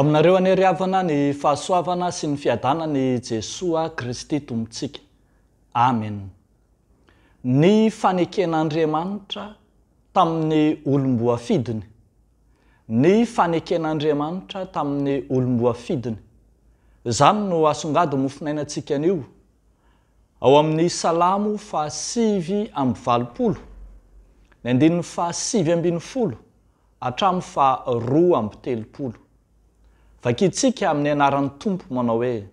Aminareo anery havana ny fahasoavana sy ny fiadanany Jesoa Kristy Tompontsika. Amen. Ny faneken'Andriamanitra tamin'ny olom-boafidiny. Ny faneken'Andriamanitra tamin'ny olom-boafidiny. Izany no asongado mofinainantsika anio. Ao amin'ny Salamo 8:20, ny andininy 8:20 hatramin'ny 2:30. Vakitsika amin'ny anaran'ny Tompo manao hoe: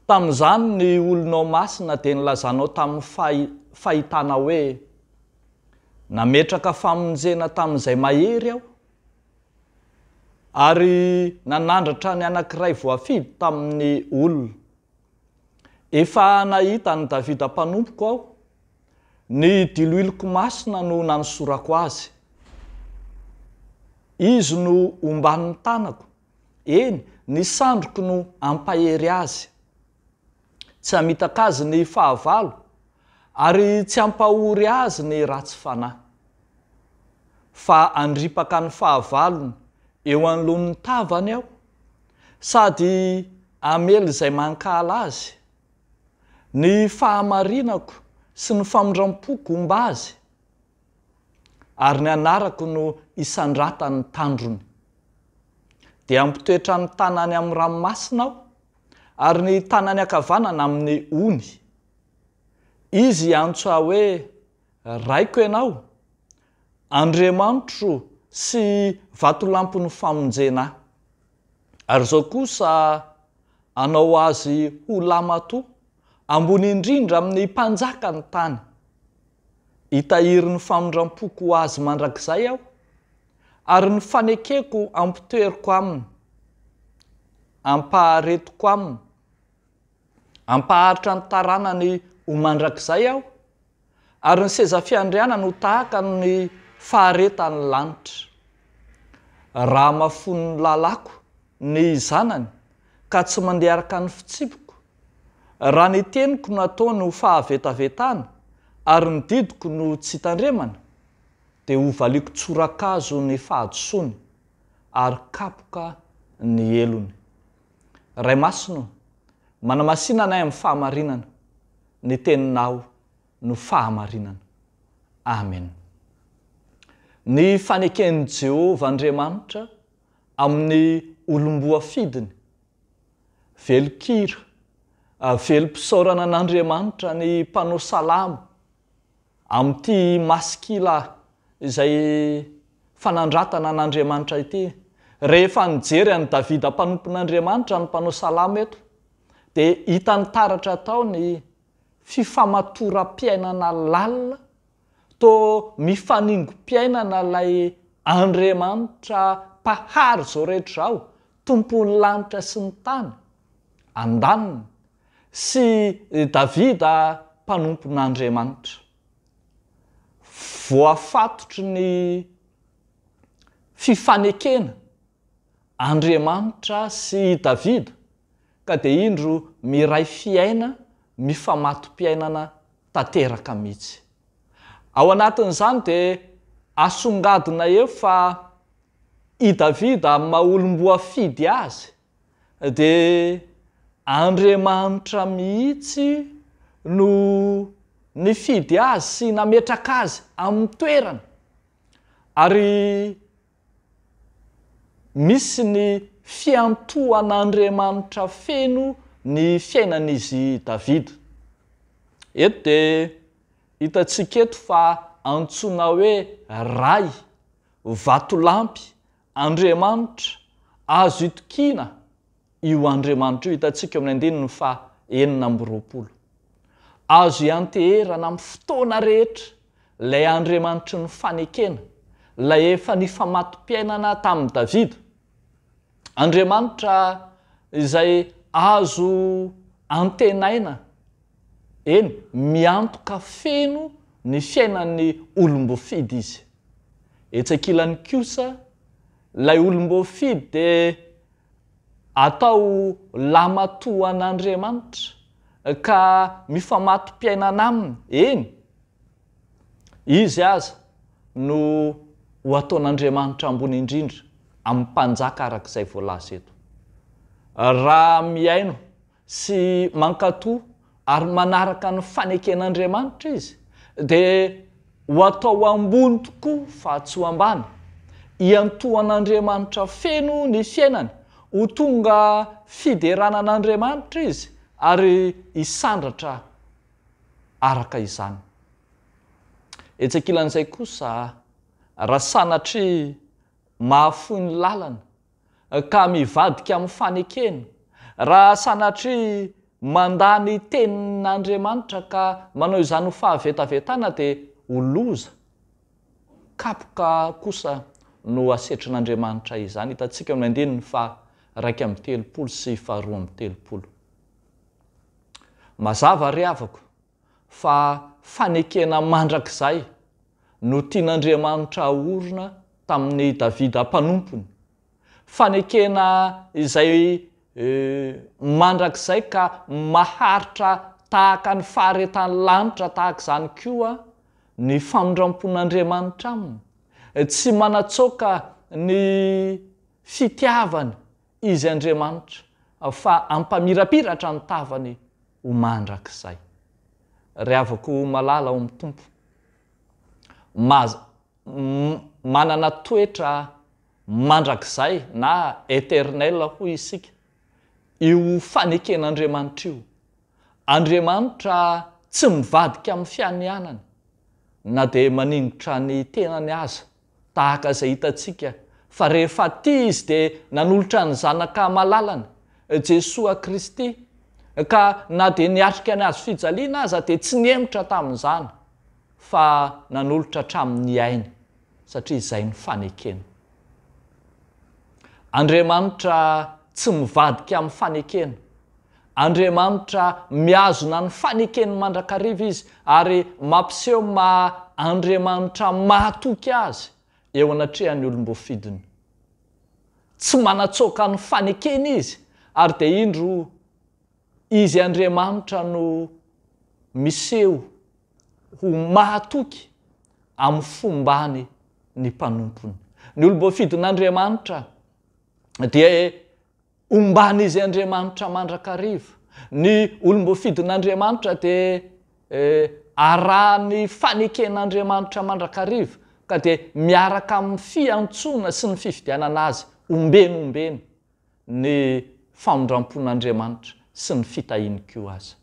tamin'izany ny olonao masina dia nilazanao tamin'ny fahitana hoe nametraka famonjena tamin'izay mahery aho, ary nanandratra ny anankiray voafidy tamin'ny olona. Efa nahita ny Davida mpanompoko aho, ny diloiloko masina no nanosorako azy. Izy no omban'ny tanako, eny, ny sandroko no ampahery azy. Tsy hamitaka azy ny fahavalo, ary tsy hampahory azy ny ratsy fanahy. Fa andripaka ny fahavalony eo anoloan'ny tavany aho, sady amely izay mankahala azy. Ny fahamarinako sy ny famondram-poko omba azy, ary ny anarako no isandratany tandrony. Dia ampitoetra ny tanany amin'ny ranomasina aho, ary ny tanany ankavanana amin'ny ony. Izy antsoa hoe: raiko ianao, Andriamanitro sy vatolampy ny famonjena. Ary zao kosa anao azy ho lamatoa, ambony indrindra amin'ny mpanjaka ny tany. Hitahiry ny famondram-poko ho azy mandrakizay aho, ary ny fanekeko ampitoeriko aminy, ampaharetoko aminy. Ampaharitra ny taranany ho mandrakizay aho, ary ny seza fiandrianana ho tahaka ny faharetan'ny lanitra. Raha mahafon'ny lalako ny zanany ka tsy mandeha araka ny fitsipiko, raha ny teniko no ataony ho fahavetavetana, ary ny didiko no tsy tandremana, dia ho valiko tsorakazo ny fahadisony, ary kapoka ny elony. Ray masino, manamasinana amin'ny fahamarinana, ny teninao no fahamarinana. Amen. Ny faneken'i Jehova Andriamanitra amin'ny olom-boafidiny. Velokira, velom-pisaorana an'Andriamanitra ny mpanao salamo amin'ity masikila izay fanandratana an'Andriamanitra ity. Rehefa nijery an'i Davida mpanompon'Andriamanitra ny mpanao salamo eto, dia hitany taratra tao ny fifamatoram-piainana lalina, to mifaningom-piainana ilay Andriamanitra mpahary zao rehetra zao, tompon'ny lanitra sy ny tany, andaniny, sy Davida mpanompon'Andriamanitra. Voafatotry ny fifanekena Andriamanitra sy Davida, ka dia indro miray fiaina, mifamato-piainana tanteraka mihitsy. Ao anatin'izany dia asongadina eo fa i Davida amin'ny maha olom-boafidy azy, dia Andriamanitra mihitsy no nifidy azy sy nametraka azy amin'ny toerana, ary misy ny fiantohan'Andriamanitra feno ny fiainan'izy Davida. Eto dia hitantsika eto fa antsoina hoe ray, vatolampy, Andriamanitra, azo itokiana io Andriamanitra io. Hitantsika eo amin'ny 9:20. Azo ianteherana amin'ny fotoana rehetra ilay Andriamanitra ny fanekena, ilay efa nifamato-piainana tamin'i Davida. Andriamanitra izay azo antenaina, eny, miantoka feno ny fiainan'ny olom-boafidy izy. Etsakilany kosa, ilay olom-boafidy dia atao lamatoan'Andriamanitra, ka mifamato-piainana aminy, eny, izy aza no ho ataon'Andriamanitra ambony indrindra. amin'ny mpanjaka arak'izay voalaza eto. Raha miaino sy mankatoa ary manaraka ny faneken'Andriamanitra izy, dia ho atao ambony tokoa fa tsy ho ambany, iantoan'Andriamanitra feno ny fiainany, ho tonga fideranan'Andriamanitra izy ary hisandratra araka izany. Etsakilan'izay kosa, raha sanatry mahafoy ny lalana ka mivadika amin'ny fanekena, raha sanatry mandany tenin'Andriamanitra ka manao izany ho fahavetavetana dia ho loza, kapoka kosa no asetrin'Andriamanitra izany. Hitantsika amin'ny andininy fa 2:30 sy 2:30. Mazava ry havako fa fanekena mandrakizay no tian'Andriamanitra orona tamin'ny Davida mpanompony. Fanekena izay mandrakizay ka maharitra tahaka ny faharetan'ny lanitra, tahaka izany koa ny famondrampon'Andriamanitra aminy. Tsy manatsoaka ny fitiavany izy Andriamanitra, fa ampamirapiratra ny tavany ho mandrakizay. Ry havako malala ao amin'ny Tompo, manana toetra mandrakizay na éternel hoy isika io faneken'Andriamanitra io. Andriamanitra tsy mivadika amin'ny fianianany na dia maningitra ny tenany aza, tahaka izay hitantsika fa rehefa tia izy dia nanolotra ny zanaka malalany Jesoa Kristy, ka na dia niatrika ny azo fijaliana aza dia tsy niemotra tamin'izany fa nanolotra hatramin'ny ainy, satria izay ny fanekena. Andriamanitra tsy mivadika amin'ny fanekena. Andriamanitra miazona ny fanekeny mandrakariva izy ary mampiseho Andriamanitra mahatoky azy eo anatrehan'ny olombofidiny. Tsy manatsoaka ny fanekeny izy ary dia indro izy Andriamanitra no miseho ho mahatoky amin'ny fombany ny mpanompony. Ny olombofidin'Andriamanitra dia ombany izy Andriamanitra mandrakariva. Ny olombofidin'Andriamanitra dia arahany faneken'Andriamanitra mandrakariva, ka dia miaraka amin'ny fiantsoana sy ny fifidianana azy ombeny ny famondrampon'Andriamanitra sy ny fitahiany koa azy.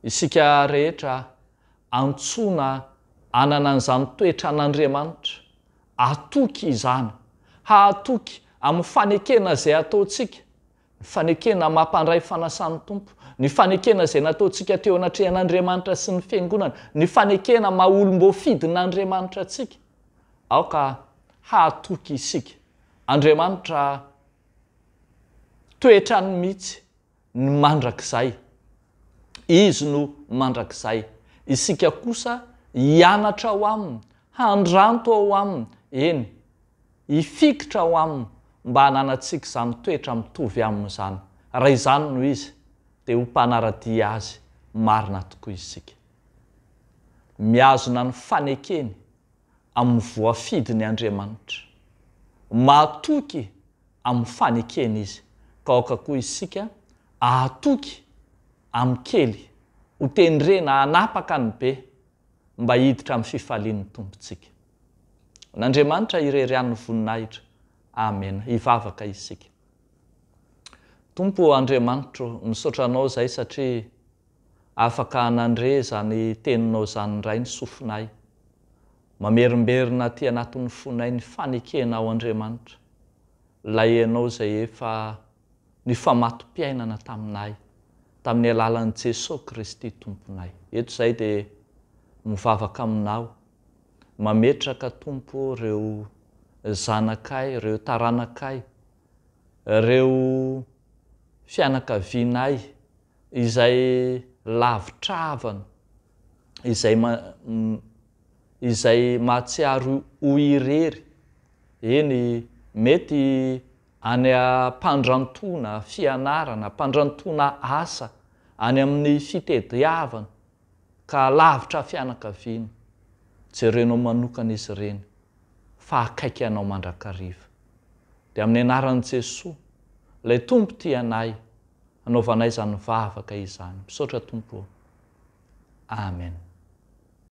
Isika rehetra antsoina anana an'izany toetra an'Andriamanitra, atoky izany, hahatoky amin'ny fanekena izay ataontsika, ny fanekena mampandray fanasan'ny Tompo, ny fanekena izay nataontsika teo anatrehan'Andriamanitra sy ny fiangonana, ny fanekena maha olombofidin'Andriamanitra antsika, aoka hahatoky isika. Andriamanitra toetrany mihitsy ny mandrakizay, izy no mandrakizay. Isika kosa hianatra ao aminy, handranto ao aminy, eny hifikitra ao aminy mba hananantsika izany toetra mitovy amin'izany. Raha izany no izy dia ho mpanaradia azy marina tokoa isika. Miazona ny fanekeny amin'ny voafidiny Andriamanitra, mahatoky amin'ny fanekeny izy, ka aoka koa isika ahatoky amin'ny kely, ho tendrena hanapaka ny be mba hiditra amin'ny fifalian'ny tompontsika. N'Andriamanitra irerian'ny voninahitra. Amen. Hivavaka isika. Tompo Andriamanitra, misaotra anao izay satria afaka hanandre zany teninao zany indray ny sofinay. Mamerimberina ty anatin'ny fonay ny fanekena ao Andriamanitra. Ilay ianao izay efa nifamatom-piainana taminay, tamin'ny alalan'i Jesosy Kristy Tomponay. Eto izay dia mivavaka aminao, mametraka Tompo ireo zanakay, ireo taranakay, ireo fianakavianay izay lavitravana, izay mahatsiaro ho irery, eny mety any ampandrantona fianarana, ampandrantona asa, any amin'ny fitediavana, ka lavitra fianakaviana. Jerenao manokana izy ireny, fa akaiky ianao mandrakariva. Dia amin'ny anaran'i Jesosy, ilay tompo ty anay, anaovanay izany vavaka izany. Misaotra Tompo. Amen.